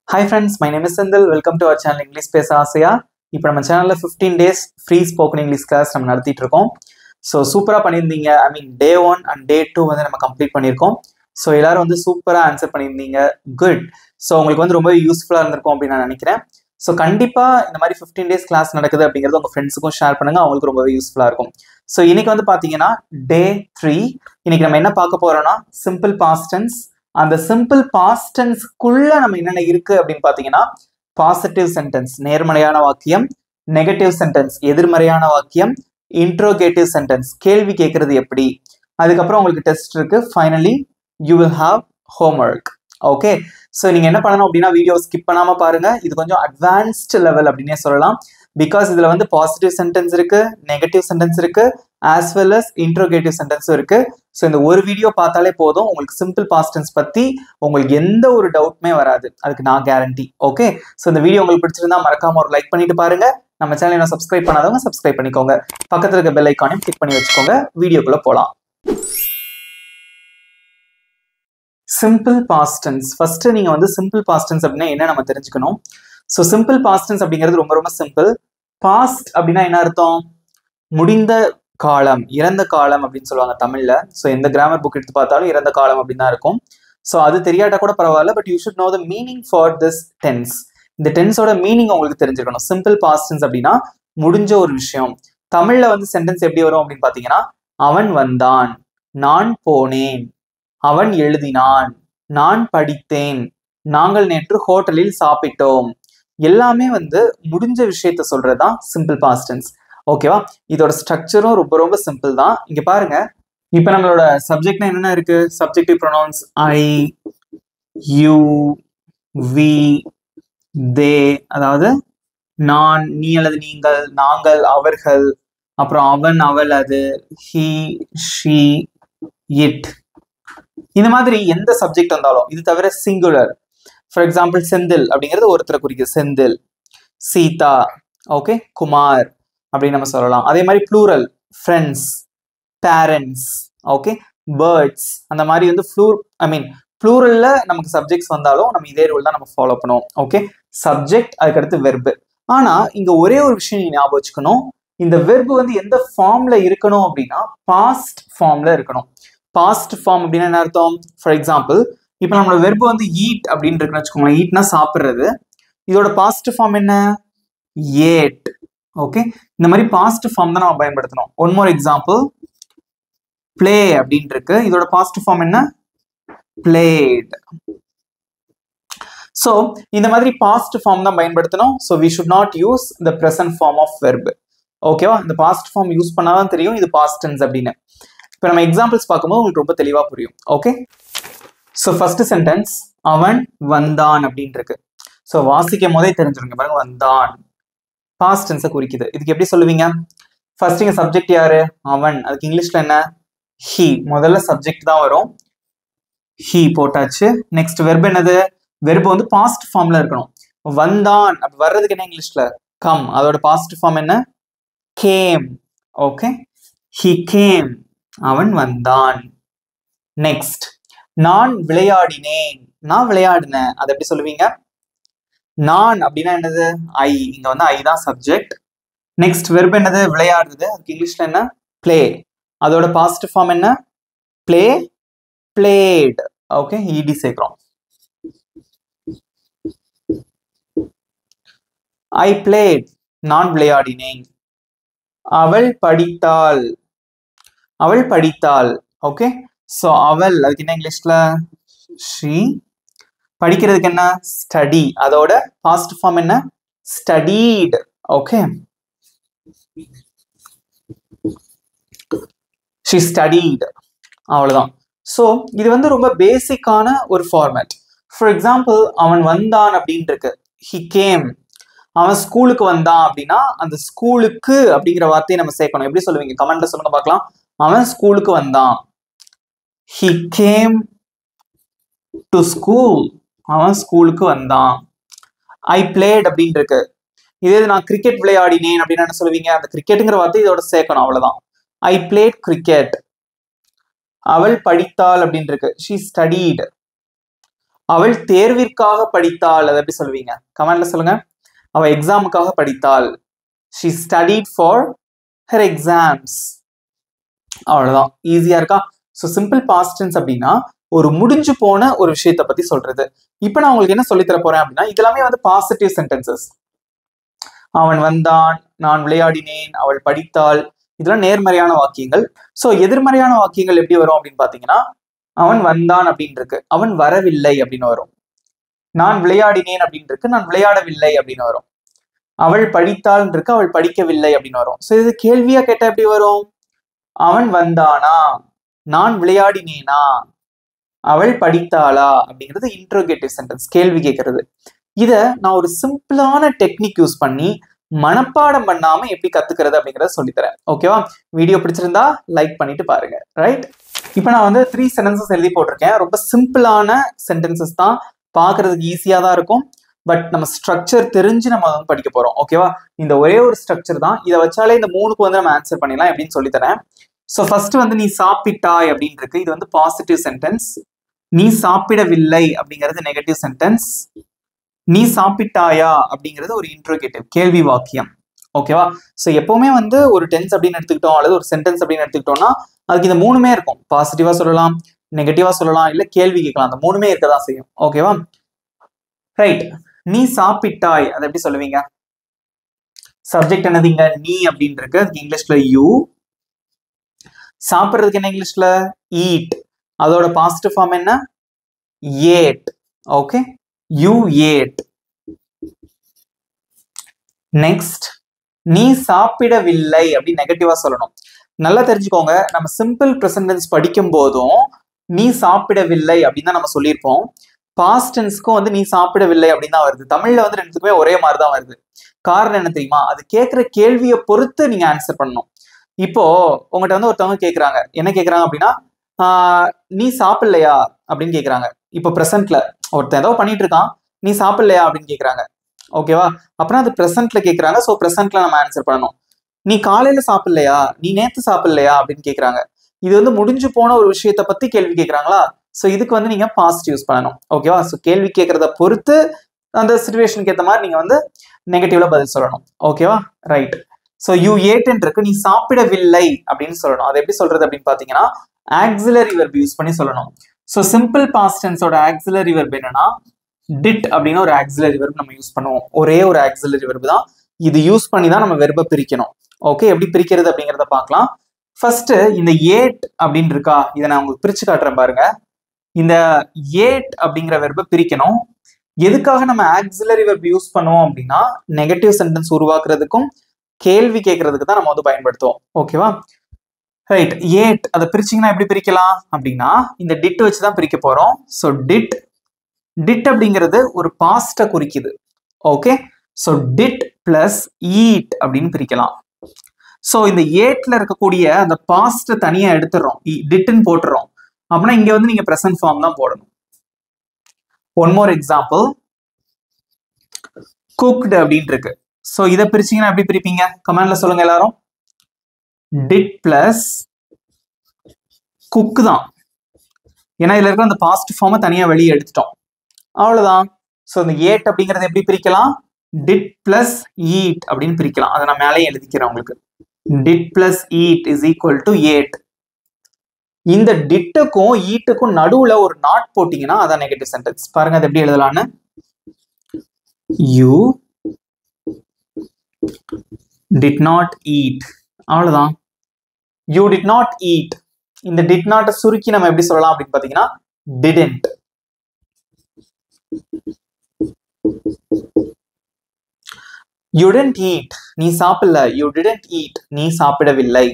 Hi friends, my name is Sendil. Welcome to our channel English Pesa Asia. இப்போ நம்ம சேனல்ல 15 days free spoken English class நம்ம நடத்திட்டு இருக்கோம். ஸோ சூப்பரா பண்ணியிருந்தீங்க. day 1 and day 2 வந்து நம்ம கம்ப்ளீட் பண்ணியிருக்கோம். ஸோ எல்லாரும் வந்து சூப்பரா ஆன்சர் பண்ணியிருந்தீங்க. குட். ஸோ உங்களுக்கு வந்து ரொம்ப யூஸ்ஃபுல்லா இருந்திருக்கும் அப்படின்னு நான் நினைக்கிறேன். ஸோ கண்டிப்பா இந்த மாதிரி 15 days கிளாஸ் நடக்குது அப்படிங்கிறது உங்க ஃப்ரெண்ட்ஸுக்கும் ஷேர் பண்ணுங்க, அவங்களுக்கு ரொம்பவே யூஸ்ஃபுல்லா இருக்கும். ஸோ இன்னைக்கு வந்து பாத்தீங்கன்னா day 3. இன்னைக்கு நம்ம என்ன பார்க்க போறோம்னா சிம்பிள் பாஸ்ட் டென்ஸ். அந்த சிம்பிள் பாஸ்ட் டென்ஸ்க்குள்ள நம்ம என்னென்ன இருக்கு அப்படின்னு பாத்தீங்கன்னா பாசிட்டிவ் சென்டென்ஸ் நேர்மறையான வாக்கியம், நெகட்டிவ் சென்டென்ஸ் எதிர்மறையான வாக்கியம், இன்ட்ரோகேட்டிவ் சென்டென்ஸ் கேள்வி கேட்கறது எப்படி, அதுக்கப்புறம் உங்களுக்கு டெஸ்ட் இருக்கு. Finally you will have homework. Okay, so நீங்க என்ன பண்ணணும் அப்படின்னா வீடியோ ஸ்கிப் பண்ணாம பாருங்க. இது கொஞ்சம் அட்வான்ஸ்ட் லெவல் அப்படின்னே சொல்லலாம். பிகாஸ் இதுல வந்து பாசிட்டிவ் சென்டென்ஸ் இருக்கு, நெகட்டிவ் சென்டென்ஸ் இருக்கு, ஆஸ் வெல் அஸ் இன்ட்ரோகேட்டிவ் சென்டென்ஸும் இருக்கு. ஸோ இந்த ஒரு வீடியோ பார்த்தாலே போதும், உங்களுக்கு சிம்பிள் பாஸ்ட் டென்ஸ் பத்தி உங்களுக்கு எந்த ஒரு டவுட்டுமே வராது, அதுக்கு நான் கேரண்டி. ஓகே, ஸோ இந்த வீடியோ உங்களுக்கு பிடிச்சிருந்தா மறக்காம ஒரு லைக் பண்ணிட்டு பாருங்க. நம்ம சேனலை இன்னும் சப்ஸ்கிரைப் பண்ணாதவங்க சப்ஸ்கிரைப் பண்ணிக்கோங்க. பக்கத்துல இருக்க பெல் ஐக்கானையும் கிளிக் பண்ணி வச்சுக்கோங்க. வீடியோக்குள்ள போலாம். Simple past tense. ஃபர்ஸ்ட் நீங்க வந்து சிம்பிள் பாஸ்ட் டென்ஸ் அப்படின்னா என்ன நம்ம தெரிஞ்சுக்கணும். ஸோ சிம்பிள் பாஸ்ட் டென்ஸ் அப்படிங்கிறது ரொம்ப ரொம்ப சிம்பிள். பாஸ்ட் அப்படின்னா என்ன அர்த்தம்? முடிந்த காலம், இறந்த காலம் அப்படின்னு சொல்லுவாங்க தமிழ்ல. ஸோ எந்த கிராமர் புக் எடுத்து பார்த்தாலும் இறந்த காலம் அப்படின்னு தான் இருக்கும். ஸோ அது தெரியாட்டா கூட பரவாயில்ல, but you should know the meaning for this tense. இந்த டென்ஸோட மீனிங் உங்களுக்கு தெரிஞ்சுக்கணும். சிம்பிள் பாஸ்ட் டென்ஸ் அப்படின்னா முடிஞ்ச ஒரு விஷயம். தமிழ்ல வந்து சென்டென்ஸ் எப்படி வரும் அப்படின்னு பாத்தீங்கன்னா அவன் வந்தான், நான் போனேன், அவன் எழுதினான், நான் படித்தேன், நாங்கள் நேற்று ஹோட்டலில் சாப்பிட்டோம். எல்லாமே வந்து முடிஞ்ச விஷயத்த சொல்றதுதான் சிம்பிள் பாஸ்ட் டென்ஸ். ஓகேவா? இதோட ஸ்ட்ரக்சரும் ரொம்ப ரொம்ப சிம்பிள் தான். இங்க பாருங்க, இப்ப நம்மளோட சப்ஜெக்ட்னா என்னென்ன இருக்கு? Subjective pronouns I, you, we, they, அதாவது நான், நீ அல்லது நீங்கள், நாங்கள், அவர்கள், அப்புறம் அவன், அவள், அது, ஹி, ஷி, இட். இந்த மாதிரி எந்த சப்ஜெக்ட் வந்தாலும், இது தவிர சிங்குலர். ஃபார் எக்ஸாம்பிள் செந்தில் அப்படிங்கிறது ஒருத்தரை குறிக்குது, செந்தில். சீதா, ஓகே, குமார் அப்படின்னு நம்ம சொல்லலாம். அதே மாதிரி plural, friends, parents, okay, birds. அந்த மாதிரி வந்து ப்ளூரல்ல நமக்கு சப்ஜெக்ட்ஸ் வந்தாலும் நம்ம இதே ரூல் தான் நம்ம ஃபாலோ பண்ணுவோம். ஓகே, சப்ஜெக்ட், அதுக்கடுத்து வெர்பு. ஆனா இங்க ஒரே ஒரு விஷயம் நீங்க ஞாபகம் வச்சுக்கணும். இந்த வெர்பு வந்து எந்த ஃபார்ம்ல இருக்கணும் அப்படின்னா பாஸ்ட் ஃபார்ம்ல இருக்கணும். பாஸ்ட் ஃபார்ம் அப்படின்னா என்ன அர்த்தம்? ஃபார் எக்ஸாம்பிள், இப்போ நம்மளோட வெர்பு வந்து ஈட் அப்படின்னு இருக்குன்னு வச்சுக்கோங்களேன். ஈட்னா சாப்பிட்றது. இதோட பாஸ்ட் ஃபார்ம் என்ன? ஏட். ஓகே, இந்த மாதிரி பாஸ்ட் ஃபார்ம் தான் நம்ம பயன்படுத்தணும். ஒன் மோர் எக்ஸாம்பிள், பிளே அப்படின்னு இருக்கு. இதோட பாஸ்ட் ஃபார்ம் என்ன? பிளேட். ஸோ இந்த மாதிரி பாஸ்ட் ஃபார்ம் தான் பயன்படுத்தணும். So we should not use the present form of verb. ஓகேவா? இந்த பாஸ்ட் ஃபார்ம் யூஸ் பண்ணாதான் தெரியும் இது பாஸ்ட் டென்ஸ் அப்படின்னு. இப்போ நம்ம எக்ஸாம்பிள்ஸ் பார்க்கும்போது உங்களுக்கு ரொம்ப தெளிவா புரியும். ஓகே, ஸோ ஃபர்ஸ்ட் சென்டென்ஸ் அவன் வந்தான் அப்படின்னு இருக்கு. ஸோ வாசிக்கும் போதே தெரிஞ்சிருங்க பாருங்க, வந்தான் பாஸ்ட் டென்ஸை குறிக்குது. இதுக்கு எப்படி சொல்லுவீங்க? ஃபர்ஸ்ட் இங்க சப்ஜெக்ட் யாரு? அவன். அதுக்கு இங்கிலீஷ்ல என்ன? ஹி. முதல்ல சப்ஜெக்ட் தான் வரும், ஹி போட்டாச்சு. நெக்ஸ்ட் வெர்பு என்னது? வெர்பு வந்து பாஸ்ட் ஃபார்ம்ல இருக்கணும். வந்தான் அப்படி வர்றதுக்கு என்ன இங்கிலீஷ்ல? கம். அதோட பாஸ்ட் ஃபார்ம் என்ன? கேம். Okay, he came. அவன் வந்தான். நெக்ஸ்ட், நான் விளையாடினேன். நான் விளையாடினேன், அது எப்படி சொல்லுவீங்க? நான் அப்படின்னா என்னது? ஐ. இங்க வந்து ஐ தான் சப்ஜெக்ட். நெக்ஸ்ட் வெர்பு என்னது? விளையாடுறது. அதுக்கு இங்கிலீஷ்ல என்ன? பிளே. அதோட பாஸ்ட் ஃபார்ம் என்ன? Play, played. ஓகே, இடி சேர்க்கிறோம். ஐ பிளேட், நான் விளையாடினேன். அவள் படித்தாள், அவள் படித்தாள். ஓகே, ஸோ அவள், அதுக்கு என்ன இங்கிலீஷ்ல? ஷீ. படிக்கிறதுக்கு என்ன? ஸ்டடி. அதோட பாஸ்ட் ஃபார்ம் என்ன? ஸ்டடீட். Okay, she studied. அவ்வளவுதான். ஸோ இது வந்து ரொம்ப பேசிக்கான ஒரு ஃபார்மேட். ஃபார் எக்ஸாம்பிள், அவன் வந்தான் அப்படின்னு இருக்கு, ஹி கேம். அவன் ஸ்கூலுக்கு வந்தான் அப்படின்னா அந்த ஸ்கூலுக்கு அப்படிங்கிற வார்த்தையை நம்ம சேர்க்கணும். எப்படி சொல்லுவீங்க? கமெண்ட்ல சொல்லுங்க பார்க்கலாம். அவன் ஸ்கூலுக்கு வந்தான், ஹி கேம் டு ஸ்கூல். அவன் ஸ்கூலுக்கு வந்தான். ஐ பிளேட் அப்படின்னு இருக்கு. இதே நான் கிரிக்கெட் விளையாடினேன் அப்படின்னு என்ன சொல்லுவீங்க? அந்த கிரிக்கெட்டுங்கிற வார்த்தை இதோட சேர்க்கணும், அவ்வளவுதான். ஐ பிளேட் கிரிக்கெட். அவள் படித்தாள் அப்படின்னு இருக்கு, ஷீ ஸ்டடீட். அவள் தேர்விற்காக படித்தாள். அதை எப்படி சொல்லுவீங்க? கமெண்ட்ல சொல்லுங்க. அவ எக்ஸாமுக்காக படித்தாள். she studied for her exams. அவ்வளவுதான். ஈஸியா இருக்கா? ஸோ சிம்பிள் பாஸ்ட் டென்ஸ் அப்படின்னா ஒரு முடிஞ்சு போன ஒரு விஷயத்தை பத்தி சொல்றது. இப்ப நான் உங்களுக்கு என்ன சொல்லி தர போறேன் அப்படின்னா, இதெல்லாமே வந்து பாசிட்டிவ் சென்டென்சஸ். அவன் வந்தான், நான் விளையாடினேன், அவள் படித்தாள், இதெல்லாம் நேர்மறையான வாக்கியங்கள். ஸோ எதிர்மறையான வாக்கியங்கள் எப்படி வரும் அப்படின்னு பாத்தீங்கன்னா, அவன் வந்தான் அப்படின்னு இருக்கு, அவன் வரவில்லை அப்படின்னு வரும். நான் விளையாடினேன் அப்படின்னு இருக்கு, நான் விளையாடவில்லை அப்படின்னு வரும். அவள் படித்தாள் இருக்கு, அவள் படிக்கவில்லை அப்படின்னு வரும். ஸோ இது கேள்வியா கேட்டா எப்படி வரும்? அவன் வந்தானா, நான் விளையாடினேனா, அவள் படித்தாளா அப்படிங்கிறது இன்ட்ரோகேட்டிவ் சென்டென்ஸ், கேள்வி கேட்கறது. இத நான் ஒரு சிம்பிளான டெக்னிக் யூஸ் பண்ணி மனப்பாடம் பண்ணாம எப்படி கத்துக்கிறது அப்படிங்கறத சொல்லித்தரேன். ஓகேவா? வீடியோ பிடிச்சிருந்தா லைக் பண்ணிட்டு பாருங்க. ரைட்? இப்போ நான் வந்து 3 சென்டென்சஸ் எழுதி போட்டிருக்கேன். ரொம்ப சிம்பிளான சென்டென்சஸ் தான், பார்க்கறதுக்கு ஈஸியா தான் இருக்கும். பட் நம்ம ஸ்ட்ரக்சர் தெரிஞ்சு நம்ம வந்து படிக்க போறோம். ஓகேவா? இந்த ஒரே ஒரு ஸ்ட்ரக்சர் தான், இதை வச்சாலே இந்த 3க்கு வந்து நம்ம ஆன்சர் பண்ணிடலாம் எப்படின்னு சொல்லித்தரேன். ஸோ ஃபர்ஸ்ட் வந்து நீ சாப்பிட்டாய் அப்படின்னு இருக்கு, இது வந்து பாசிட்டிவ் சென்டென்ஸ். நீ சாப்பிடவில்லை அப்படிங்கிறது நெகட்டிவ் சென்டென்ஸ். நீ சாப்பிட்டாயா அப்படிங்கிறது ஒரு இன்ட்ரோகேட்டிவ், கேள்வி வாக்கியம். ஓகேவா? ஸோ எப்பவுமே வந்து ஒரு டென்ஸ் அப்படின்னு எடுத்துக்கிட்டோம் அல்லது ஒரு சென்டென்ஸ் அப்படின்னு எடுத்துக்கிட்டோம்னா அதுக்கு இந்த 3மே இருக்கும். பாசிட்டிவா சொல்லலாம், நெகட்டிவா சொல்லலாம், இல்ல கேள்வி கேட்கலாம். அந்த 3மே இருக்கதான் செய்யும். ஓகேவா? ரைட். நீ சாப்பிட்டாய், அதை எப்படி சொல்லுவீங்க? சப்ஜெக்ட் என்னதுங்க? நீ அப்படின்னு இருக்கு, அதுக்கு இங்கிலீஷ்ல யூ. சாப்பிட்றதுக்கு என்ன இங்கிலீஷ்ல? ஈட். அதோட பாசிட்டிவ் ஃபார்ம் என்ன? Ate. Okay, you ate. Next, நீ சாப்பிடவில்லை அப்படி நெகட்டிவா சொல்லணும். நல்லா தெரிஞ்சுக்கோங்க, நம்ம சிம்பிள் பிரசன்ட் டென்ஸ் படிக்கும் போதும் நீ சாப்பிடவில்லை அப்படின்னு தான் நம்ம சொல்லியிருப்போம். பாஸ்ட் டென்ஸ்க்கும் வந்து நீ சாப்பிடவில்லை அப்படின்னு தான் வருது. தமிழ்ல வந்து ரெண்டுத்துக்குமே ஒரே மாதிரி தான் வருது. காரணம் என்ன தெரியுமா? அது கேட்கிற கேள்வியை பொறுத்து நீங்க ஆன்சர் பண்ணணும். இப்போ உங்கள்கிட்ட வந்து ஒருத்தவங்க கேட்கறாங்க, என்ன கேட்கறாங்க அப்படின்னா, நீ சாப்பிடலையா அப்படின்னு கேட்கறாங்க. இப்போ பிரசன்ட்ல ஒருத்தன் ஏதோ பண்ணிட்டு இருக்கான், நீ சாப்பிடலையா அப்படின்னு கேட்கறாங்க. ஓகேவா? அப்புறம் அது பிரசன்ட்ல கேட்கறாங்க. ஸோ பிரசன்ட்ல நம்ம ஆன்சர் பண்ணணும். நீ காலையில சாப்பிடலையா, நீ நேத்து சாப்பிடலையா அப்படின்னு கேட்கறாங்க. இது வந்து முடிஞ்சு போன ஒரு விஷயத்த பத்தி கேள்வி கேட்கறாங்களா? ஸோ இதுக்கு வந்து நீங்க பாஸ்ட் யூஸ் பண்ணணும். ஓகேவா? ஸோ கேள்வி கேட்கறத பொறுத்து அந்த சிச்சுவேஷனுக்கு ஏற்ற மாதிரி நீங்க வந்து நெகட்டிவ்ல பதில் சொல்லணும். ஓகேவா? ரைட். ஸோ யூ ஏட்ன்னு இருக்கு, நீ சாப்பிடவில்லை அப்படின்னு சொல்லணும். அதை எப்படி சொல்றது அப்படின்னு பாத்தீங்கன்னா, ஆக்சிலரி வெர்ப் யூஸ் பண்ணி சொல்லணும். ஸோ சிம்பிள் பாஸ்ட் டென்ஸோட ஆக்சிலரி வெர்ப் என்னன்னா டிட் அப்படின்னு ஒரு ஆக்சிலரி வெர்ப் நம்ம யூஸ் பண்ணுவோம். ஒரே ஒரு ஆக்சிலரி வெர்ப் தான், இது யூஸ் பண்ணி தான் நம்ம வெர்பை பிரிக்கணும். ஓகே, எப்படி பிரிக்கிறது அப்படிங்கிறத பார்க்கலாம். ஃபர்ஸ்ட் இந்த ஏட் அப்படின்னு இருக்கா, இதை நான் உங்களுக்கு பிரிச்சு காட்டுறேன் பாருங்க. இந்த ஏட் அப்படிங்கிற வெர்பை பிரிக்கணும். எதுக்காக நம்ம ஆக்சிலரி வெர்ப் யூஸ் பண்ணுவோம் அப்படின்னா, நெகட்டிவ் சென்டென்ஸ் உருவாக்குறதுக்கும் கேள்வி கேட்கறதுக்கு தான் நம்ம வந்து பயன்படுத்துவோம். ஓகேவா? ரைட். ஏட் அதை பிரிச்சிங்கன்னா எப்படி பிரிக்கலாம் அப்படின்னா, இந்த டிட் வச்சு தான் பிரிக்க போறோம். ஸோ டிட் அப்படிங்கிறது ஒரு பாஸ்ட குறிக்குது. Okay, so did plus eat அப்படின்னு பிரிக்கலாம். ஸோ இந்த ஏட்ல இருக்கக்கூடிய அந்த பாஸ்ட தனியா எடுத்துறோம், டிட்னு போட்டுறோம். அப்படின்னா இங்க வந்து நீங்க பிரசன்ட் ஃபார்ம் தான் போடணும். ஒன் மோர் எக்ஸாம்பிள், குக்டு அப்படின்னு இருக்கு. ஸோ இதை பிரிச்சிங்கன்னா எப்படி பிரிப்பீங்க? கமெண்ட்ல சொல்லுங்க எல்லாரும். டிட் பிளஸ் குக் தான், ஏன்னா இதுல இருக்கிற அந்த பாஸ்ட் ஃபார்மை தனியா வெளியே எடுத்துட்டோம். அவ்வளவுதான். ஸோ இந்த ஏட் அப்படிங்கறது எப்படி பிரிக்கலாம்? டிட் பிளஸ் ஈட் அப்படின்னு பிரிக்கலாம். அதை நான் மேலே எழுதிக்கிறேன் உங்களுக்கு. Did plus eat is equal to ate. இந்த டிட்டுக்கும் ஈட்டுக்கும் நடுவுல ஒரு நாட் போட்டீங்கன்னா அதான் நெகட்டிவ் சென்டென்ஸ். பாருங்க அது எப்படி எழுதலான்னு. You did not eat. அவ்வளவுதான். You did not eat. இந்த டிட் நாட்டை சுருக்கி நம்ம எப்படி சொல்லலாம் அப்படின்னு பாத்தீங்கன்னா டிடன்ட். You didn't eat. நீ சாப்பிடல. You didn't eat. நீ சாப்பிடவில்லை.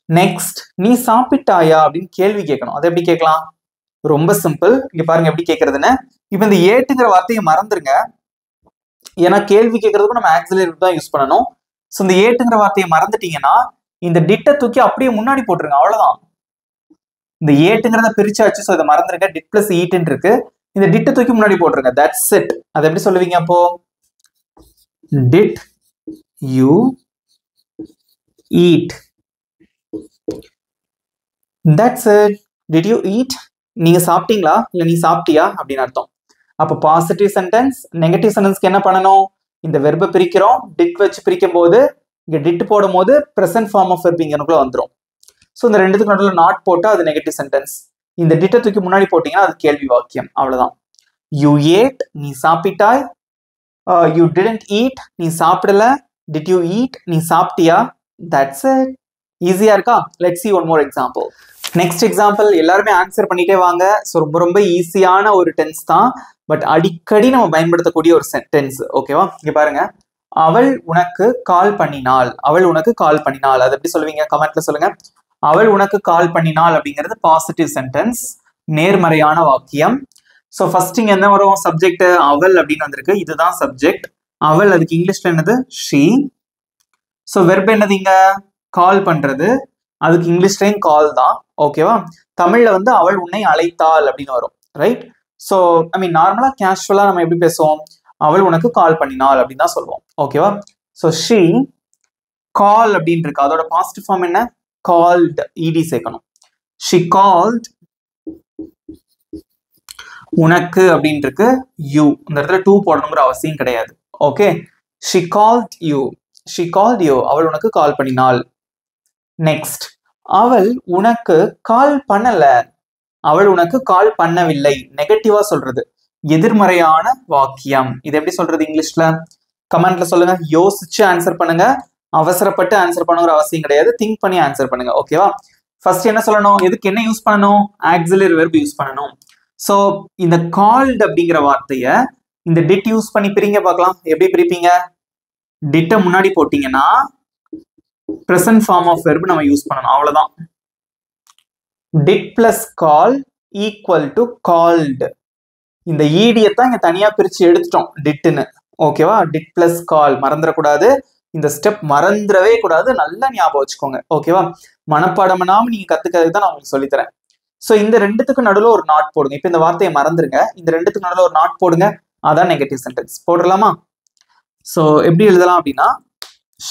நெக்ஸ்ட், நீ சாப்பிட்டாயா அப்படின்னு கேள்வி கேட்கணும். அதை எப்படி கேட்கலாம்? ரொம்ப சிம்பிள். இங்க பாருங்க எப்படி கேட்கறதுன்னு. இப்ப இந்த ஏட்டுங்கிற வார்த்தையை மறந்துருங்க, ஏன்னா கேள்வி கேட்கறதுக்கும் நம்ம ஆக்சிலரி தான் யூஸ் பண்ணணும். ஸோ இந்த ஏட்டுங்கிற வார்த்தையை மறந்துட்டீங்கன்னா இந்த டிட்டை தூக்கி அப்படியே முன்னாடி போட்டுருங்க. அவ்வளவுதான். இந்த ஏட்டுங்கிறத பிரிச்சாச்சு. ஸோ இதை மறந்துருங்க. டிட் பிளஸ் ஈட்ன்னு இருக்கு, இந்த டிட்டை தூக்கி முன்னாடி போட்டுருங்க. That's it. அதை எப்படி சொல்லுவீங்க அப்போ? Did you eat? That's it. Did you eat? நீங்க சாப்பிட்டீங்களா இல்ல நீ சாப்பிட்டியா அப்படின்னு அர்த்தம். அப்போ பாசிட்டிவ் சென்டென்ஸ். நெகட்டிவ் சென்டென்ஸ்க்கு என்ன பண்ணணும்? இந்த வெர்பை பிரிக்கிறோம், டிட் வச்சு பிரிக்கும் போது இங்க டிட் போடும் போது பிரசன்ட் ஃபார்ம் ஆஃப் வெர்ப் இங்கனுக்குள்ள வந்துடும். ஸோ இந்த ரெண்டுத்துக்கு நடுவில் நாட் போட்டா அது நெகட்டிவ் சென்டென்ஸ். இந்த டிட்டை தூக்கி முன்னாடி போட்டீங்கன்னா அது கேள்வி வாக்கியம். அவ்வளவுதான். யூ ஏட், நீ சாப்பிட்டாய். யூ டிடன்ட் ஈட், நீ சாப்பிடல. டிட் யூ ஈட், நீ சாப்பிட்டியா. That's it. ஈஸியா இருக்கா? Let's see one more example. Next example எல்லாருமே ஆன்சர் பண்ணிட்டே வாங்க. ஸோ ரொம்ப ரொம்ப ஈஸியான ஒரு டென்ஸ் தான், பட் அடிக்கடி நம்ம பயன்படுத்தக்கூடிய ஒரு சென்டென்ஸ். ஓகேவா? இங்க பாருங்க. அவள் உனக்கு கால் பண்ணினாள். அவள் உனக்கு கால் பண்ணினாள். அது எப்படி சொல்லுவீங்க? கமெண்ட்ல சொல்லுங்க. அவள் உனக்கு கால் பண்ணினாள் அப்படிங்கிறது பாசிட்டிவ் சென்டென்ஸ், நேர்மறையான வாக்கியம். ஸோ ஃபர்ஸ்ட் இங்க என்ன வரும்? சப்ஜெக்ட் அவள் அப்படின்னு வந்திருக்கு. இதுதான் சப்ஜெக்ட். அவள், அதுக்கு இங்கிலீஷ்ல என்னது? ஷீ. ஸோ வெர்ப் என்னது? இங்க கால் பண்றது. அதுக்கு இங்கிலீஷ்லயும் கால் தான். ஓகேவா? தமிழ்ல வந்து அவள் உன்னை அழைத்தாள் அப்படின்னு வரும். ரைட்? ஸோ ஐ மீன் நார்மலா கேஷுவலா நம்ம எப்படி பேசுவோம்? அவள் உனக்கு கால் பண்ணினாள் அப்படின்னு தான் சொல்லுவோம். ஓகேவா? ஸோ ஷீ கால் அப்படின்னு இருக்கு. அதோட பாசிட்டிவ் ஃபார்ம் என்ன? கால்ட். இடி சேர்க்கணும். She called. உனக்கு அப்படின்னு இருக்கு. யூ. இந்த இடத்துல டூ போடணுங்கிற அவசியம் கிடையாது. Okay? She called you. She called you. அவள் உனக்கு கால் பண்ணினாள். நெக்ஸ்ட், அவள் உனக்கு கால் பண்ணல. அவள் உனக்கு கால் பண்ணவில்லை. நெகட்டிவா சொல்றது, எதிர்மறையான வாக்கியம். இது எப்படி சொல்றது இங்கிலீஷ்ல? கமெண்ட்ல சொல்லுங்க. யோசிச்சு ஆன்சர் பண்ணுங்க. அவசரப்பட்டு ஆன்சர் பண்ணுங்கிற அவசியம் கிடையாது. திங்க் பண்ணி ஆன்சர் பண்ணுங்க. ஓகேவா? ஃபர்ஸ்ட் என்ன சொல்லணும்? எதுக்கு என்ன யூஸ் பண்ணணும்? ஆக்சிலரி வெர்ப் யூஸ் பண்ணணும். ஸோ இந்த கால்ட் அப்படிங்கிற வார்த்தைய இந்த டிட் யூஸ் பண்ணி பிரிங்க பார்க்கலாம். எப்படி பிரிப்பீங்க? டிட்ட முன்னாடி போட்டீங்கன்னா present form of verb நம்ம யூஸ் பண்ணணும். அவ்வளவுதான். did plus call equal to called. இந்த ஈடியை தான் இங்க தனியா பிரிச்சு எடுத்துட்டோம் டிட்னு. ஓகேவா? டிட் பிளஸ் கால் மறந்துடக்கூடாது. இந்த ஸ்டெப் மறந்துடவே கூடாது. நல்லா ஞாபகம் வச்சுக்கோங்க. ஓகேவா? மனப்பாடம் பண்ணாம நீங்க கத்துக்கிறதுக்கு தான் நான் உங்களுக்கு சொல்லித்தரேன். ஸோ இந்த ரெண்டுத்துக்கு நடுவில் ஒரு நாட் போடுங்க. இப்போ இந்த வார்த்தையை மறந்துருங்க. இந்த ரெண்டுத்துக்கு நடுவில் ஒரு நாட் போடுங்க. அதான் நெகட்டிவ் சென்டென்ஸ். போடலாமா? ஸோ எப்படி எழுதலாம் அப்படின்னா,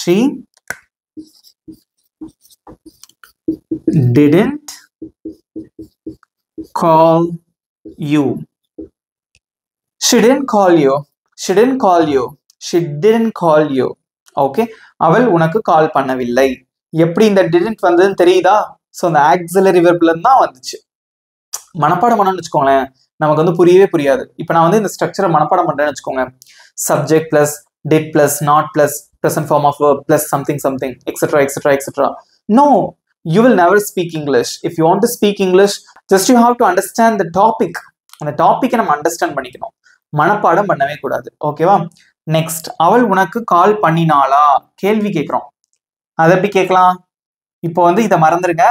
she didn't call you. She didn't call you. She didn't call you. She didn't call you. Okay? அவள் உனக்கு கால் பண்ணவில்லை. எப்படி இந்த didn't வந்ததுன்னு தெரியுதா? ஸோ அந்த ஆக்சிலரி வெர்ப்ல இருந்து தான் வந்துச்சு. மனப்பாடம் பண்ணணும்னு வச்சுக்கோங்களேன், நமக்கு வந்து புரியவே புரியாது. இப்போ நான் வந்து இந்த ஸ்ட்ரக்சரை மனப்பாடம் பண்றேன்னு வச்சுக்கோங்க. Subject plus did plus not plus present form of verb plus something something etc etc etc. No, you will never speak English. If you want to speak English, just you have to understand the topic. அந்த டாபிக்கை நம்ம understand பண்ணிக்கணும். மனப்பாடம் பண்ணவே கூடாது. ஓகேவா? Next, அவள் உனக்கு கால் பண்ணினாளா? கேள்வி கேட்கிறோம். அதை எப்படி கேட்கலாம்? இப்போ வந்து இதை மறந்துருங்க.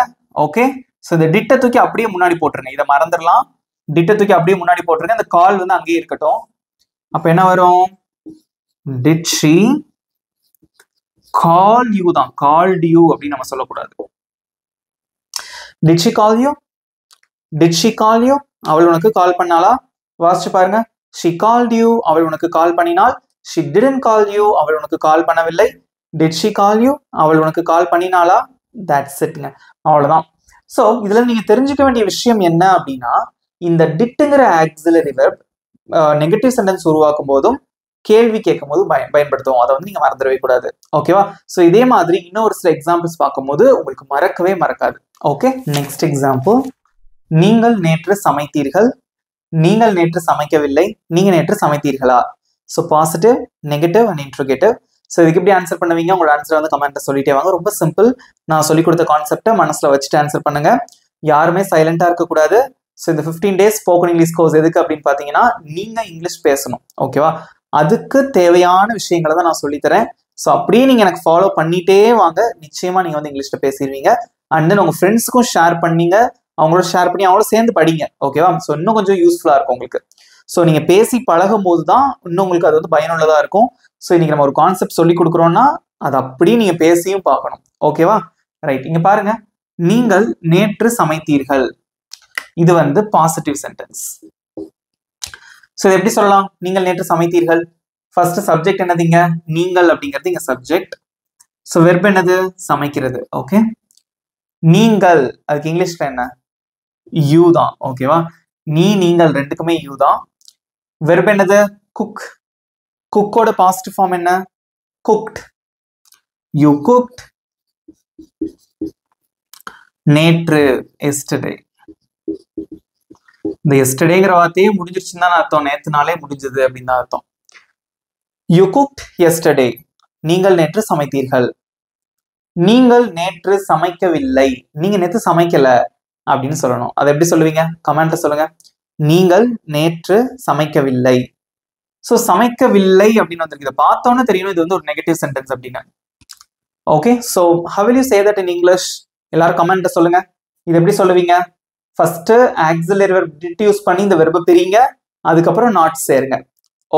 ஓகே? ஸோ இந்த டிட்டை தூக்கி அப்படியே முன்னாடி போட்டுருங்க. இதை மறந்துடலாம். டிட்டை தூக்கி அப்படியே முன்னாடி போட்டுருங்க. அந்த கால் வந்து அங்கேயே இருக்கட்டும். அப்போ என்ன வரும்? Did she call you தான். called you அப்படின்னு நம்ம சொல்லக்கூடாது. Did she call you? Did she call you? அவள் உனக்கு கால் பண்ணாளா? வாசிச்சு பாருங்க. She called you. அவள் உனக்கு கால் பண்ணினாள். She didn't call you. அவள் உனக்கு கால் பண்ணவில்லை. Did she call you? அவள் உனக்கு கால் பண்ணினாளா? That's itங்க. அவ்வளவுதான். ஸோ இதுல நீங்க தெரிஞ்சுக்க வேண்டிய விஷயம் என்ன அப்படின்னா, இந்த டிட்டுங்கிற ஆக்சிலரி வெர்ப் நெகட்டிவ் சென்டென்ஸ் உருவாக்கும் போதும் கேள்வி கேட்கும் போது பயன்படுத்துவோம். அதை வந்து நீங்க மறந்துடவே கூடாது. ஓகேவா? ஸோ இதே மாதிரி இன்னும் ஒரு சில எக்ஸாம்பிள்ஸ் பார்க்கும்போது உங்களுக்கு மறக்கவே மறக்காது. ஓகே? நெக்ஸ்ட் எக்ஸாம்பிள், நீங்கள் நேற்று சமைத்தீர்கள். நீங்கள் நேற்று சமைக்கவில்லை. நீங்க நேற்று சமைத்தீர்களா? So positive, negative and interrogative. So இதுக்கு எப்படி ஆன்சர் பண்ணுவீங்க? உங்களோட ஆன்சர் வந்து கமெண்ட்ல சொல்லிட்டே வாங்க. ரொம்ப சிம்பிள். நான் சொல்லிக் கொடுத்த கான்செப்டை மனசுல வச்சுட்டு ஆன்சர் பண்ணுங்க. யாருமே சைலண்டா இருக்கக்கூடாது. ஸோ இந்த 15 days ஸ்போக்கன் இங்கிலீஷ் கோர்ஸ் எதுக்கு அப்படின்னு பார்த்தீங்கன்னா, நீங்க இங்கிலீஷ் பேசணும். ஓகேவா? அதுக்கு தேவையான விஷயங்களை தான் நான் சொல்லித்தரேன். ஸோ அப்படியே நீங்க எனக்கு ஃபாலோ பண்ணிட்டே வாங்க. நிச்சயமா நீங்க வந்து இங்கிலீஷ்ல பேசிடுவீங்க. அண்ட் தென் உங்க ஃப்ரெண்ட்ஸுக்கும் ஷேர் பண்ணீங்க. அவங்களோட ஷேர் பண்ணி அவங்களோட சேர்ந்து படிங்க. ஓகேவா? ஸோ இன்னும் கொஞ்சம் யூஸ்ஃபுல்லா இருக்கும் உங்களுக்கு. ஸோ நீங்க பேசி பழகும் போது தான் இன்னும் உங்களுக்கு அது வந்து பயனுள்ளதா இருக்கும். ஸோ இன்னைக்கு நம்ம ஒரு கான்செப்ட் சொல்லி கொடுக்குறோம்னா அது அப்படியே நீங்க பேசியும் பார்க்கணும். ஓகேவா? ரைட். இங்க பாருங்க, நீங்கள் நேற்று சமைத்தீர்கள். இது வந்து பாசிட்டிவ் சென்டென்ஸ். ஸோ இது எப்படி சொல்லலாம்? நீங்கள் நேற்று சமைத்தீர்கள். ஃபர்ஸ்ட் சப்ஜெக்ட் என்னதுங்க? நீங்கள் அப்படிங்கிறது இங்க சப்ஜெக்ட். ஸோ வெர்ப் என்னது? சமைக்கிறது. ஓகே? நீங்கள், அதுக்கு இங்கிலீஷ்ல என்ன? யூ தான். ஓகேவா? நீங்கள் ரெண்டுக்குமே யூ தான். வெர்ப் என்னது? குக். குக்கோட பாஸ்ட் ஃபார்ம் என்ன? குக்ட். You cooked. நேற்று எஸ்டர்டே. இந்த எஸ்டர்டேங்கிற வார்த்தையே முடிஞ்சிருச்சுன்னு தான் அர்த்தம். நேற்று நாளே முடிஞ்சது அப்படின்னு தான் அர்த்தம். You cooked yesterday. நீங்கள் நேற்று சமைத்தீர்கள். நீங்கள் நேற்று சமைக்கவில்லை. நீங்க நேற்று சமைக்கல அப்படின்னு சொல்லணும். அதை எப்படி சொல்லுவீங்க? கமெண்ட்ல சொல்லுங்க. நீங்கள் நேற்று சமைக்கவில்லை. ஸோ சமைக்கவில்லை அப்படின்னு வந்திருக்கு. இதை பார்த்தோன்னே தெரியணும் இது வந்து ஒரு நெகட்டிவ் சென்டென்ஸ் அப்படின்னு. Okay, so how will you say that in English? எல்லாரும் கமெண்ட்ல சொல்லுங்க. இது எப்படி சொல்லுவீங்க? First auxiliary verb did use பண்ணி இந்த வெர்பை பிரிங்க, அதுக்கப்புறம் நாட் சேருங்க.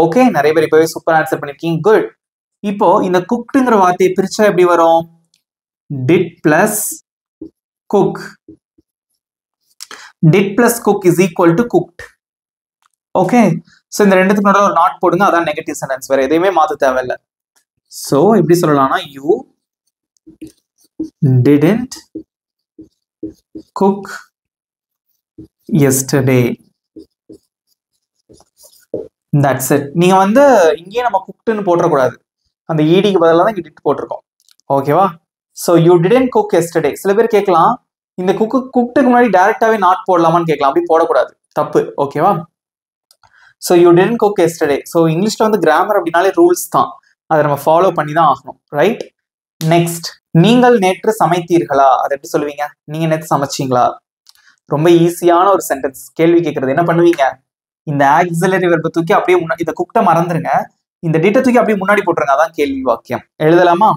ஓகே, நிறைய பேர் இப்பவே சூப்பர் ஆன்சர் பண்ணிருக்கீங்க. குட். இப்போ இந்த குக்டுங்கிற வார்த்தையை பிரிச்சா எப்படி வரும்? Did plus cook. Did plus cook is equal to cooked. Okay, so இந்த ரெண்டுத்துக்கு நடுவில் ஒரு நாட் போடுங்க. அதான் நெகட்டிவ் சென்டென்ஸ். வேற எதையுமே மாற்ற தேவையில்லை. ஸோ எப்படி சொல்லலாம்னா you didn't cook yesterday. That's it. நீங்க வந்து இங்கேயே நம்ம குக்ட்னு போட்டுறக்கூடாது. அந்த ஈடிக்கு பதிலாக தான் இங்கே டிட் போட்டிருக்கோம். ஓகேவா? So you didn't cook yesterday. சில பேர் கேட்கலாம், இந்த குக்டுக்கு முன்னாடி டைரக்டாவே நாட் போடலாமான்னு கேட்கலாம். அப்படி போடக்கூடாது, தப்பு. ஓகேவா? So you didn't cook yesterday. So இங்கிலீஷ்ல வந்து கிராமர் அப்படின்னாலே ரூல்ஸ் தான். அதை நம்ம ஃபாலோ பண்ணி தான் ஆகணும். ரைட்? நெக்ஸ்ட், நீங்கள் நேற்று சமைத்தீர்களா? அதை எப்படி சொல்லுவீங்க? நீங்க நேற்று சமைச்சீங்களா? ரொம்ப ஈஸியான ஒரு சென்டென்ஸ். கேள்வி கேட்கறது என்ன பண்ணுவீங்க? இந்த ஆக்சிலரி வெர்பை தூக்கி அப்படியே முன்னாடி, இந்த குக்ட மறந்துருங்க, இந்த டிட்ட தூக்கி அப்படியே முன்னாடி போட்டுருங்க. அதான் கேள்வி வாக்கியம். எழுதலாமா?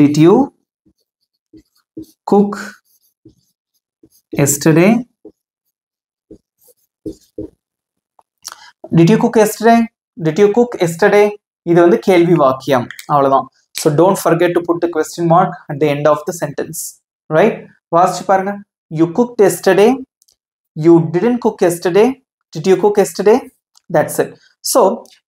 Did you cook yesterday? Did you cook yesterday? Did you cook yesterday? இது வந்து கேள்வி வாக்கியம். அவ்வளவுதான். So don't forget to put the question mark at the end of the sentence. Right? வாசிச்சு பாருங்க. You cooked yesterday. You didn't cook yesterday. Did you cook yesterday? That's it. So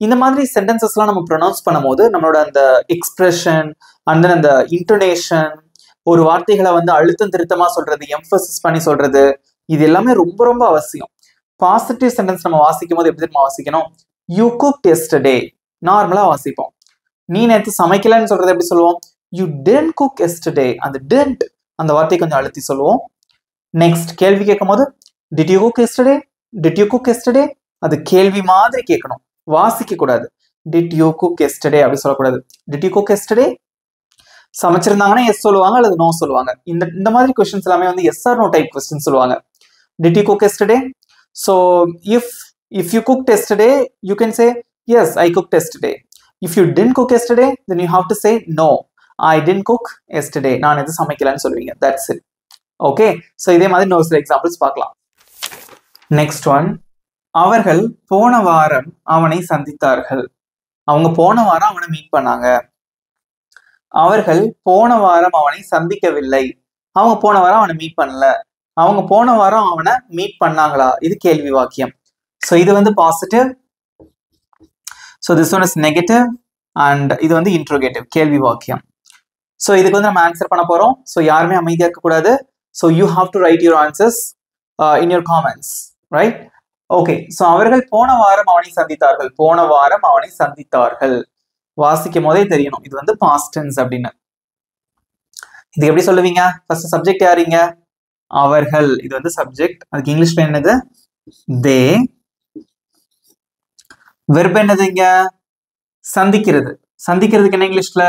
இந்த மாதிரி சென்டென்சஸ்லாம் நம்ம ப்ரொனவுன்ஸ் பண்ணும்போது நம்மளோட அந்த எக்ஸ்பிரஷன் அண்ட் தென் அந்த intonation, ஒரு வார்த்தைகளை வந்து அழுத்தம் திருத்தமா சொல்றது, எம்பசிஸ் பண்ணி சொல்றது, இது எல்லாமே ரொம்ப ரொம்ப அவசியம். பாசிட்டிவ் சென்டென்ஸ் நம்ம வாசிக்கும் போது எப்படி நம்ம வாசிக்கணும்? You cooked yesterday. நார்மலா வாசிப்போம். நீ நேற்று சமைக்கலன்னு சொல்றது எப்படி சொல்லுவோம்? You didn't cook yesterday. அந்த didn't அந்த வார்த்தையை கொஞ்சம் அழுத்தி சொல்லுவோம். நெக்ஸ்ட், கேள்வி கேட்கும் போது did you cook yesterday? Did you cook yesterday? அது கேள்வி மாதிரி கேட்கணும், வாசிக்க கூடாது. Did you cook yesterday அப்படி சொல்லக்கூடாது. Did you cook yesterday? சமைச்சிருந்தாங்கன்னா எஸ் சொல்லுவாங்க அல்லது நோ சொல்லுவாங்க. இந்த மாதிரி கொஸ்டின்ஸ் எல்லாமே வந்து yes or no type question சொல்லுவாங்க. Did you cook yesterday? So if you cooked yesterday, you can say yes, I cooked yesterday. If you didn't cook yesterday, then you have to say no, I didn't cook yesterday. நான் எது சமைக்கலன்னு சொல்லுவீங்க. That's it. Okay, so இதே மாதிரி இன்னொரு சில examples பார்க்கலாம். Next one, அவர்கள் போன வாரம் அவனை சந்தித்தார்கள். அவங்க போன வாரம் அவனை மீட் பண்ணாங்க. அவர்கள் போன வாரம் அவனை சந்திக்கவில்லை. அவங்க போன வாரம் அவனை மீட் பண்ணல. அவங்க போன வாரம் அவனை மீட் பண்ணாங்களா? இது கேள்வி வாக்கியம். ஸோ இது வந்து positive. So this one is negative and இது வந்து இன்ட்ரோகேட்டிவ், கேள்வி வாக்கியம். ஸோ இதுக்கு வந்து நம்ம ஆன்சர் பண்ண போறோம். ஸோ யாருமே அமைதியாக இருக்கக்கூடாது. So you have to right your answers in your comments. Right? Okay, so அவர்கள் போன வாரம் அவனை சந்தித்தார்கள். போன வாரம் அவனை சந்தித்தார்கள் வாசிக்கும் போதே தெரியணும் இது வந்து பாஸ்ட் டென்ஸ் அப்படின்னு. இது எப்படி சொல்லுவீங்க? ஃபர்ஸ்ட் சப்ஜெக்ட் யாருங்க? அவர்கள். இது வந்து சப்ஜெக்ட். அதுக்கு இங்கிலீஷ்ல என்னது? தே. வெர்ப் என்னதுங்க? சந்திக்கிறது. சந்திக்கிறதுக்கு என்ன இங்கிலீஷ்ல?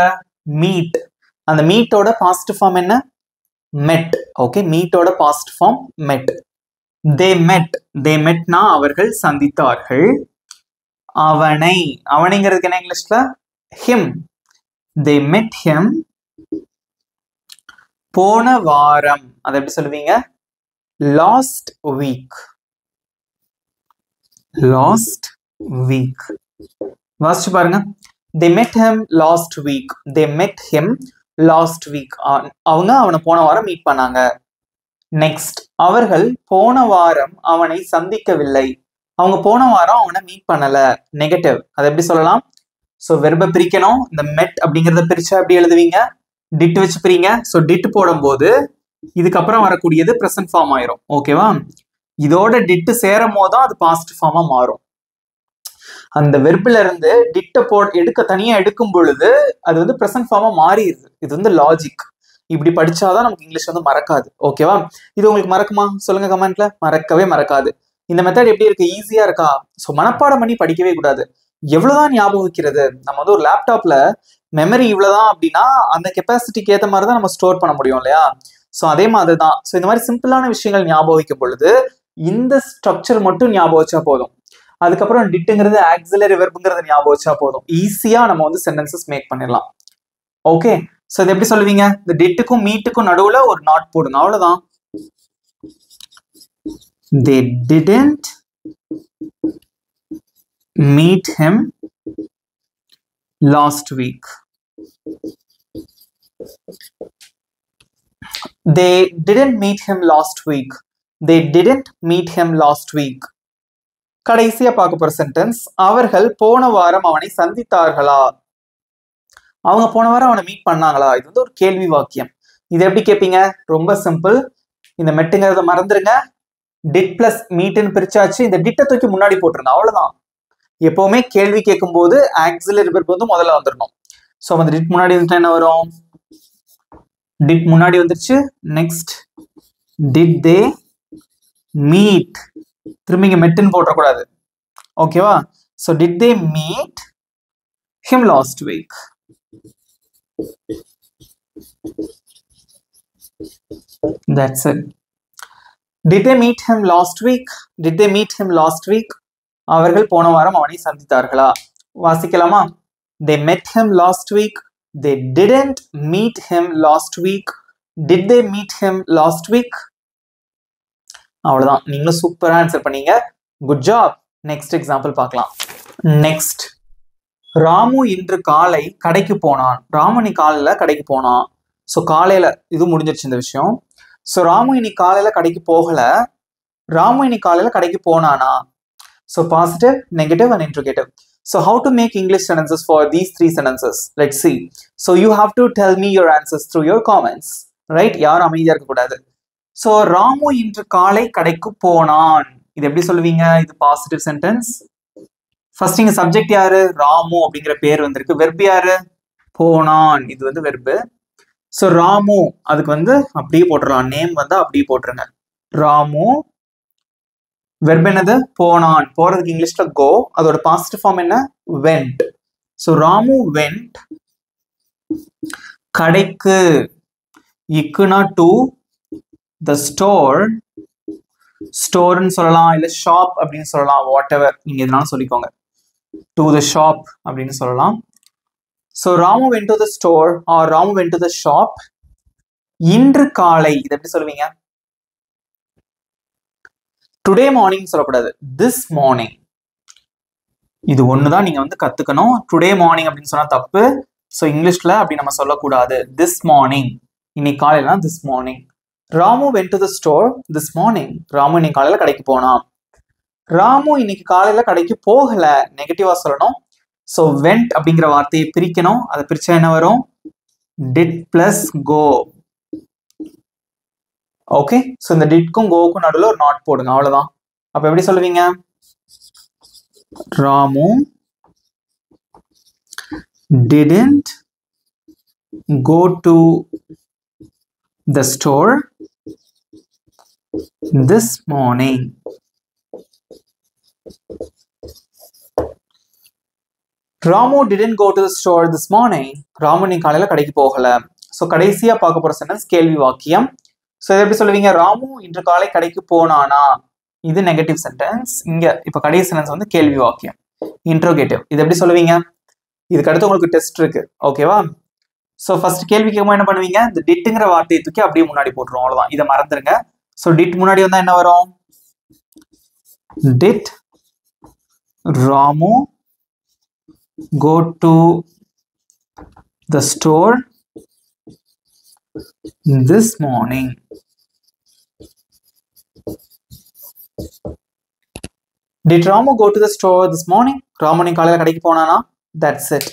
மீட். அந்த மீட்டோட பாஸ்ட் ஃபார்ம் என்ன? மெட். ஓகே, மீட்டோட பாஸ்ட் ஃபார்ம் மெட். தே மெட். தே மெட்னா அவர்கள் சந்தித்தார்கள். அவனை. அவனைங்கிறதுக்கு என்ன இங்கிலீஷ்ல? ஹிம். தே மெட் ஹிம். போன வாரம். அதை எப்படி சொல்லுவீங்க? Last week. Last week. வாசிச்சு பாருங்க. they met him last week. they met him last week. அவங்க அவனை போன வாரம் மீட் பண்ணாங்க. நெக்ஸ்ட், அவர்கள் போன வாரம் அவனை சந்திக்கவில்லை. அவங்க போன வாரம் அவனை மீட் பண்ணல. நெகட்டிவ். அதை எப்படி சொல்லலாம்? ஸோ வெர்பை பிரிக்கணும். இந்த மெட் அப்படிங்கிறத பிரிச்சா எப்படி எழுதுவீங்க? டிட் வச்சு பிரிங்க. ஸோ டிட் போடும்போது இதுக்கப்புறம் வரக்கூடியது ப்ரெசன்ட் ஃபார்ம் ஆயிரும். ஓகேவா? இதோட டிட்டு சேரும் போதுதான் அது பாஸ்ட் ஃபார்மா மாறும். அந்த வெர்பில இருந்து டிட்ட எடுக்க தனியா எடுக்கும் பொழுது அது வந்து ப்ரெசன்ட் ஃபார்மா மாறிடுது. இது வந்து லாஜிக். இப்படி படிச்சாதான் நமக்கு இங்கிலீஷ் வந்து மறக்காது. ஓகேவா? இது உங்களுக்கு மறக்குமா? சொல்லுங்க கமெண்ட்ல. மறக்கவே மறக்காது. இந்த மெத்தட் எப்படி இருக்கு? ஈஸியா இருக்கா? ஸோ மனப்பாடம் பண்ணி படிக்கவே கூடாது. எவ்வளவுதான் ஞாபகம் வைக்கிறது? நம்ம வந்து ஒரு லேப்டாப்ல மெமரி இவ்வளவுதான் அப்படின்னா அந்த கெப்பாசிட்டிக்கு ஏற்ற மாதிரி தான் நம்ம ஸ்டோர் பண்ண முடியும் இல்லையா? ஸோ அதே மாதிரி தான். ஸோ இந்த மாதிரி சிம்பிளான விஷயங்கள் ஞாபகம் வைக்கும் பொழுது இந்த ஸ்ட்ரக்சர் மட்டும் ஞாபகம் வச்சா போதும். அதுக்கப்புறம் டிட்டுங்கிறது ஆக்சிலரி வெர்ப்ங்கிறது ஞாபகம் வச்சா போதும். ஈஸியா நம்ம வந்து சென்டென்சஸ் மேக் பண்ணிடலாம். ஓகே, ஸோ இது எப்படி சொல்லுவீங்க? இந்த டிட்டுக்கும் மீட்டுக்கும் நடுவுல ஒரு நாட் போடுங்க, அவ்வளவுதான். They didn't meet him last week. They didn't meet him last week. They didn't meet him last week. கடைசியா பார்க்க போற சென்டென்ஸ், அவர்கள் போன வாரம் அவனை சந்தித்தார்களா? அவங்க போன வாரம் அவனை மீட் பண்ணாங்களா? இது வந்து ஒரு கேள்வி வாக்கியம். இது எப்படி கேட்பீங்க? ரொம்ப சிம்பிள். இந்த மெட்டுங்கிறத மறந்துருங்க. Did plus மீட்னு பிரிச்சாச்சு. இந்த டிட்டை தூக்கி முன்னாடி போட்டுருங்க, அவ்வளவுதான். எப்பவுமே கேள்வி கேட்கும் போது ஆக்சிலரி வெர்ப் வந்து முதல்ல வந்துடணும். ஸோ அந்த டிட் முன்னாடி வந்துட்டா என்ன வரும்? டிட் முன்னாடி வந்துருச்சு. Next, did they meet. திரும்ப இங்க மெட்டுன்னு போட்டக்கூடாது. ஓகேவா? So did they meet him last week? That's it. Did they meet him last week? Did they meet him last week? அவர்கள் போன வாரம் அவனை சந்தித்தார்களா? வாசிக்கலாமா? They met him last week. They didn't meet him last week. Did they meet him last week? அவ்வளவுதான். நீங்களும் சூப்பரா answer பண்ணீங்க. Good job. Next example பார்க்கலாம். நெக்ஸ்ட், ராமு இன்று காலை கடைக்கு போனான். ராமு இன்னைக்கு காலையில கடைக்கு போனான். ஸோ காலையில இது முடிஞ்சிருச்சு இந்த விஷயம். ஸோ ராமு இன்னைக்கு காலையில கடைக்கு போகல. ராமு இன்னைக்கு காலையில கடைக்கு போனானா? So positive, negative and interrogative. So how to make English sentences for these three sentences? Let's see. So you have to tell me your answers through your comments. Right? யாரும் அமைதியா இருக்கக்கூடாது. ஸோ ராமு இன்று காலை கடைக்கு போனான். இது எப்படி சொல்லுவீங்க? இது பாசிட்டிவ் சென்டென்ஸ். ஃபர்ஸ்ட் இங்க சப்ஜெக்ட் யாரு? ராமு அப்படிங்கிற பேர் வந்திருக்கு. வெர்பு யாரு? போனான். இது வந்து வெர்பு. ஸோ ராமு அதுக்கு வந்து அப்படியே போட்டுடலாம். நேம் வந்து அப்படியே போட்டுருங்க. ராமு. வெர்பு என்னது? போனான். போறதுக்கு இங்கிலீஷ்ல கோ. அதோட பாசிட்டிவ் ஃபார்ம் என்ன? வெண்ட். ஸோ ராமு வெண்ட் கடைக்கு. இக்குனா டு த ஸ்டோர். ஸ்டோர்னு சொல்லலாம், இல்ல ஷாப் அப்படின்னு சொல்லலாம். வாட் எவர் நீங்க எதனாலும் சொல்லிக்கோங்க. டு த ஷாப் அப்படின்னு சொல்லலாம். So Ramu went to the store R Ramu went to the shop. இன்று காலை இது எப்படி சொல்லுவீங்க? டுடே மார்னிங் சொல்லக்கூடாது. This morning. இது ஒண்ணுதான் நீங்க வந்து கத்துக்கணும். டுடே மார்னிங் அப்படின்னு சொன்னா தப்பு. ஸோ இங்கிலீஷ்ல அப்படி நம்ம சொல்லக்கூடாது. This morning. இன்னைக்கு காலையில this morning. Ramu went to the store this morning. Ramu இன்னைக்கு காலையில கடைக்கு போனான். ராமு இன்னைக்கு காலையில கடைக்கு போகல. நெகட்டிவா சொல்லணும். ஸோ வெண்ட் அப்படிங்கிற வார்த்தையை பிரிக்கணும். அதை பிரிச்சா என்ன வரும்? Did plus go. Okay, so இந்த டிட்க்கும் கோவுக்கும் நடுவில் ஒரு நாட் போடுங்க, அவ்வளவுதான். அப்ப எப்படி சொல்லுவீங்க? Ramu didn't go to the store this morning. Ramu didn't go to the store this morning. Ramu நீ காலையில கடைக்கு போகல. ஸோ கடைசியா பார்க்க போற சென்டென்ஸ் கேள்வி வாக்கியம். ஸோ இதை எப்படி சொல்லுவீங்க? ராமு இன்று காலை கடைக்கு போனானா? இது நெகட்டிவ் சென்டென்ஸ். இங்க இப்ப கடைசி சென்டென்ஸ் வந்து கேள்வி வாக்கியம், இன்ட்ரோகேட்டிவ். இது எப்படி சொல்லுவீங்க? இதுக்கு அடுத்து உங்களுக்கு டெஸ்ட் இருக்கு. ஓகேவா? ஸோ ஃபர்ஸ்ட் கேள்வி கேட்கும் என்ன பண்ணுவீங்க? இந்த டிட்டுங்கிற வார்த்தையை தூக்கி அப்படியே முன்னாடி போட்டுரும், அவ்வளவுதான். இதை மறந்துருங்க. ஸோ டிட் முன்னாடி வந்தா என்ன வரும்? Did Ramu go to the store this morning. Did Ramu go to the store this morning? Ramu நீ காலையில கடைக்கு போனானா? That's it.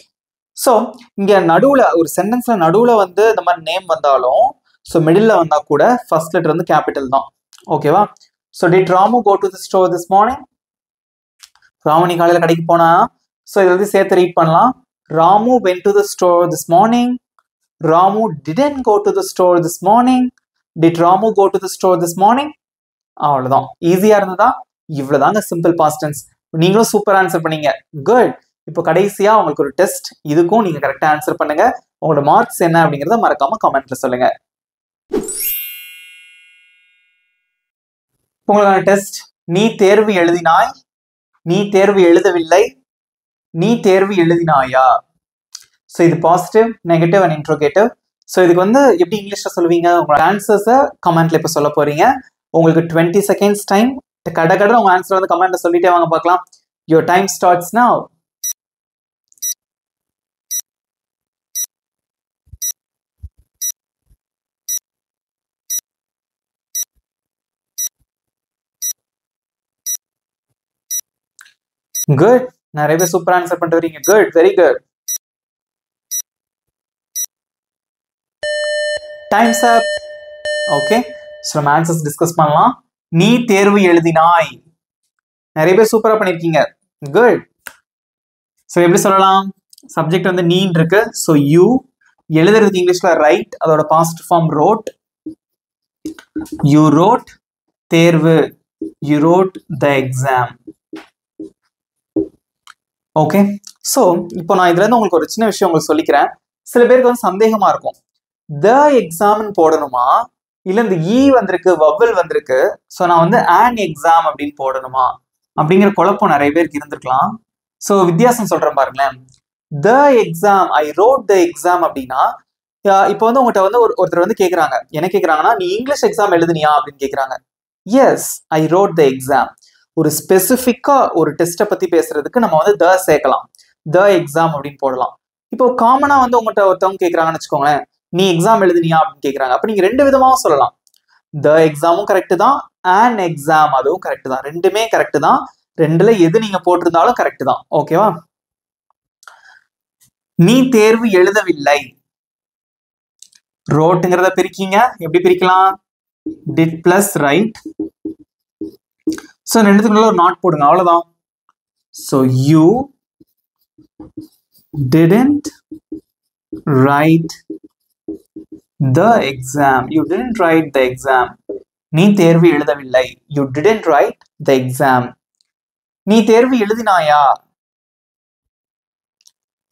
ஸோ இங்க நடுவுல ஒரு சென்டென்ஸ்ல நடுவுல வந்து இந்த மாதிரி நேம் வந்தாலும் ஸோ மிடில் வந்தா கூட ஃபர்ஸ்ட் லெட்டர் வந்து கேபிட்டல் தான். ஓகேவா? So did Ramu go to the store this morning? Ramu நீ காலையில் கடைக்கு போனா. ஸோ இதை வந்து சேர்த்து ரீட் பண்ணலாம். Ramu went to the store this morning. Ramu didn't go to the store this morning. Did Ramu go to the store this morning? அவ்வளவுதான். ஈஸியா இருந்ததா? இவ்வளவுதாங்க சிம்பிள் பாஸ்ட் டென்ஸ். நீங்களும் சூப்பர் ஆன்சர் பண்ணீங்க. குட். இப்போ கடைசியா உங்களுக்கு ஒரு டெஸ்ட். இதுக்கும் நீங்க கரெக்டா ஆன்சர் பண்ணுங்க. உங்களோட மார்க்ஸ் என்ன அப்படிங்கறத மறக்காம கமெண்ட்ல சொல்லுங்க. உங்களுக்கான டெஸ்ட். நீ தேர்வு எழுதினாய், நீ தேர்வு எழுதவில்லை, நீ தேர்வு எழுதினாயா? ஸோ இது positive, negative and interrogative. So இதுக்கு வந்து எப்படி இங்கிலீஷ்ல சொல்லுவீங்க? உங்களோட ஆன்சர்ஸை கமெண்ட்ல இப்போ சொல்ல போறீங்க. உங்களுக்கு 20 seconds டைம். கடை உங்க ஆன்சர் வந்து கமெண்ட்ல சொல்லிட்டே வாங்க பார்க்கலாம். Your time starts now. Good. நிறைய பேர் சூப்பர் ஆன்சர் பண்ணிட்டு வரீங்க. Good, very good. டைம்ஸ் அப். ஓகே, ஸோ நம்ம ஆன்சர்ஸ் டிஸ்கஸ் பண்ணலாம். நீ தேர்வு எழுதினாய். நிறைய பேர் சூப்பரா பண்ணிருக்கீங்க. குட். ஸோ எப்படி சொல்லலாம்? சப்ஜெக்ட் வந்து நீன்னு இருக்கு. So you. எழுதுறதுக்கு இங்கிலீஷ்ல ரைட். அதோட past form wrote. You wrote. தேர்வு. You wrote the exam. Okay. So இப்போ நான் இதுல இருந்து உங்களுக்கு ஒரு சின்ன விஷயம் உங்களுக்கு சொல்லிக்கிறேன். சில பேருக்கு வந்து சந்தேகமா இருக்கும். த எக்ஸாம்னு போடணுமா, இல்ல இந்த இ வந்திருக்கு, வவல் வந்திருக்கு, ஸோ நான் வந்து ஆன் எக்ஸாம் அப்படின்னு போடணுமா அப்படிங்கிற குழப்பம் நிறைய பேருக்கு இருந்திருக்கலாம். ஸோ வித்தியாசம் சொல்றேன் பாருங்களேன். The exam, I wrote the exam அப்படின்னா, இப்போ வந்து உங்கள்கிட்ட வந்து ஒருத்தர் வந்து கேட்குறாங்க. என்ன கேட்குறாங்கன்னா, நீ இங்கிலீஷ் எக்ஸாம் எழுதுனியா அப்படின்னு கேட்குறாங்க. Yes, I wrote the exam. ஒரு ஸ்பெசிஃபிக்கா ஒரு டெஸ்ட்டை பத்தி பேசுறதுக்கு நம்ம வந்து த சேர்க்கலாம். த எக்ஸாம் அப்படின்னு போடலாம். இப்போ காமனா வந்து உங்கள்கிட்ட ஒருத்தவங்க கேட்குறாங்கன்னு வச்சுக்கோங்களேன், நீ எக்ஸாம் எழுதுனியா அப்படின்னு கேட்குறாங்க. அப்ப நீங்க ரெண்டு விதமாவும் சொல்லலாம். த எக்ஸாமும் கரெக்ட் தான், அன் எக்ஸாம் அதுவும் கரெக்ட் தான். ரெண்டுமே கரெக்ட் தான். ரெண்டுல எது நீங்க போட்டிருந்தாலும் கரெக்ட் தான். ஓகேவா? நீ தேர்வு எழுதவில்லை. ரோட்டுங்கிறத பிரிக்கீங்க. எப்படி பிரிக்கலாம்? Did plus right. ஸோ ரெண்டுத்துக்குள்ள ஒரு நாட் போடுங்க. அவ்வளவுதான். So you didn't right the exam. You didn't write the exam. நீ தேர்வு எழுதவில்லை. You didn't write the exam. நீ தேர்வு எழுதினாயா?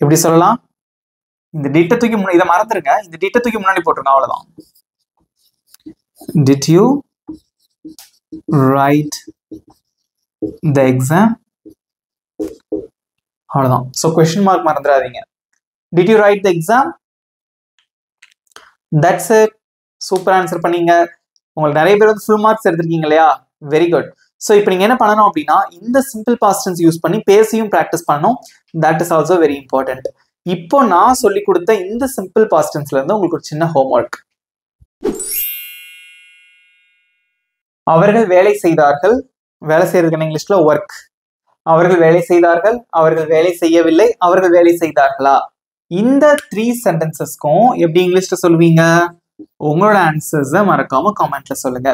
எப்படி சொல்லலாம்? இந்த டிட்ட தூக்கி முன்னாடி, இதை மறந்துருங்க, இந்த டிட்ட தூக்கி முன்னாடி போட்டுருங்க. அவ்வளவுதான். Did you write the exam? அவ்வளவுதான். ஸோ கொஸ்டின் மார்க் மறந்துடாதீங்க. Did you write the exam? That's it. Super answer பண்ணீங்க. உங்களுக்கு நிறைய பேர் வந்து ஃபுல் மார்க்ஸ் எடுத்திருக்கீங்க இல்லையா? Very good. ஸோ இப்போ நீங்க என்ன பண்ணணும் அப்படின்னா, இந்த சிம்பிள் பாஸ்ட் டென்ஸ் யூஸ் பண்ணி பேசியும் ப்ராக்டிஸ் பண்ணணும். That is also very important. இப்போ நான் சொல்லி கொடுத்த இந்த சிம்பிள் பாஸ்ட் டென்ஸ்ல இருந்து உங்களுக்கு ஒரு சின்ன ஹோம்ஒர்க். அவர்கள் வேலை செய்தார்கள். வேலை செய்யறதுக்கு இங்கிலீஷ்ல ஒர்க். அவர்கள் வேலை செய்தார்கள், அவர்கள் வேலை செய்யவில்லை, அவர்கள் வேலை செய்தார்களா? இந்த 3 சென்டென்சஸ்க்கும் எப்படி இங்கிலீஷ்ல சொல்லுவீங்க? உங்களோட ஆன்சர்ஸை மறக்காம கமெண்ட்ல சொல்லுங்க.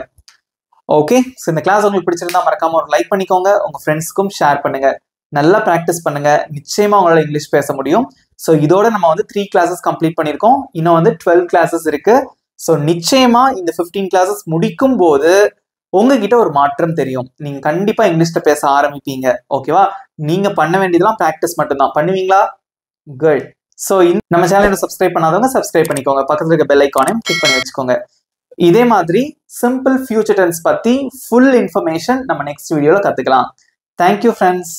ஓகே. ஸோ இந்த கிளாஸ் உங்களுக்கு பிடிச்சிருந்தா மறக்காம ஒரு லைக் பண்ணிக்கோங்க. உங்க ஃப்ரெண்ட்ஸ்க்கும் ஷேர் பண்ணுங்க. நல்லா ப்ராக்டிஸ் பண்ணுங்க. நிச்சயமா உங்களால இங்கிலீஷ் பேச முடியும். ஸோ இதோட நம்ம வந்து 3 கிளாஸஸ் கம்ப்ளீட் பண்ணியிருக்கோம். இன்னும் வந்து 12 கிளாஸஸ் இருக்கு. ஸோ நிச்சயமா இந்த 15 கிளாஸஸ் முடிக்கும் போது உங்ககிட்ட ஒரு மாற்றம் தெரியும். நீங்க கண்டிப்பா இங்கிலீஷ்ல பேச ஆரம்பிப்பீங்க. ஓகேவா? நீங்க பண்ண வேண்டியதெல்லாம் ப்ராக்டிஸ் மட்டும்தான். பண்ணுவீங்களா? குட். ஸோ நம்ம சேனலை சப்ஸ்கிரைப் பண்ணாதவங்க சப்ஸ்கிரைப் பண்ணிக்கோங்க. பக்கத்துல இருக்க பெல் ஐக்கானையும் கிளிக் பண்ணி வச்சுக்கோங்க. இதே மாதிரி சிம்பிள் ஃபியூச்சர் டென்ஸ் பத்தி ஃபுல் இன்ஃபர்மேஷன் நம்ம நெக்ஸ்ட் வீடியோல கத்துக்கலாம். Thank you friends.